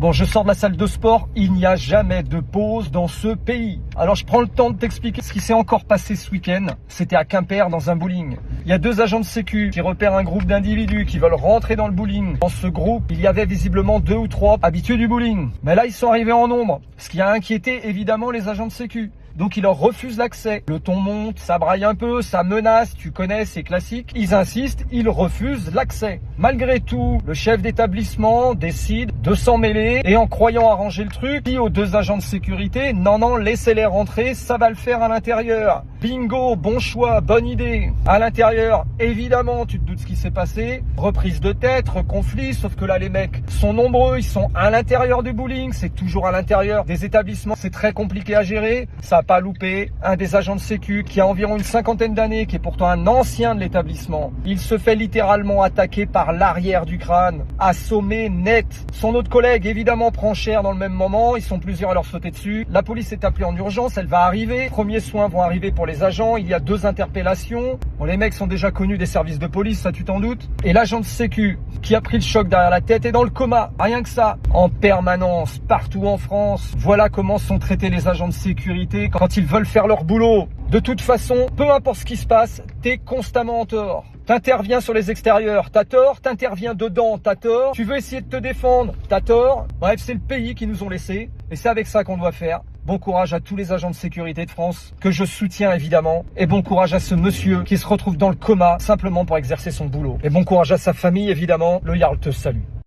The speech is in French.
Bon, je sors de la salle de sport, il n'y a jamais de pause dans ce pays. Alors je prends le temps de t'expliquer ce qui s'est encore passé ce week-end. C'était à Quimper dans un bowling. Il y a 2 agents de sécu qui repèrent un groupe d'individus qui veulent rentrer dans le bowling. Dans ce groupe, il y avait visiblement 2 ou 3 habitués du bowling. Mais là, ils sont arrivés en nombre, ce qui a inquiété évidemment les agents de sécu. Donc ils leur refusent l'accès. Le ton monte, ça braille un peu, ça menace, tu connais, c'est classique. Ils insistent, ils refusent l'accès. Malgré tout, le chef d'établissement décide de s'en mêler et en croyant arranger le truc, dit aux 2 agents de sécurité, non, laissez-les rentrer, ça va le faire à l'intérieur. Bingo, bon choix, bonne idée. À l'intérieur, évidemment, tu te doutes ce qui s'est passé. Reprise de tête, conflit, sauf que là, les mecs sont nombreux, ils sont à l'intérieur du bowling, c'est toujours à l'intérieur des établissements, c'est très compliqué à gérer. Ça pas loupé, un des agents de sécu qui a environ une 50aine d'années, qui est pourtant un ancien de l'établissement. Il se fait littéralement attaquer par l'arrière du crâne, assommé net. Son autre collègue évidemment prend cher dans le même moment, ils sont plusieurs à leur sauter dessus. La police est appelée en urgence, elle va arriver. Premiers soins vont arriver pour les agents, il y a 2 interpellations. Bon, les mecs sont déjà connus des services de police, ça tu t'en doutes. Et l'agent de sécu qui a pris le choc derrière la tête est dans le coma, rien que ça. En permanence, partout en France. Voilà comment sont traités les agents de sécurité quand ils veulent faire leur boulot. De toute façon, peu importe ce qui se passe, t'es constamment en tort. T'interviens sur les extérieurs, t'as tort. T'interviens dedans, t'as tort. Tu veux essayer de te défendre, t'as tort. Bref, c'est le pays qui nous ont laissés et c'est avec ça qu'on doit faire. Bon courage à tous les agents de sécurité de France, que je soutiens évidemment. Et bon courage à ce monsieur qui se retrouve dans le coma simplement pour exercer son boulot. Et bon courage à sa famille évidemment. Le Jarl te salue.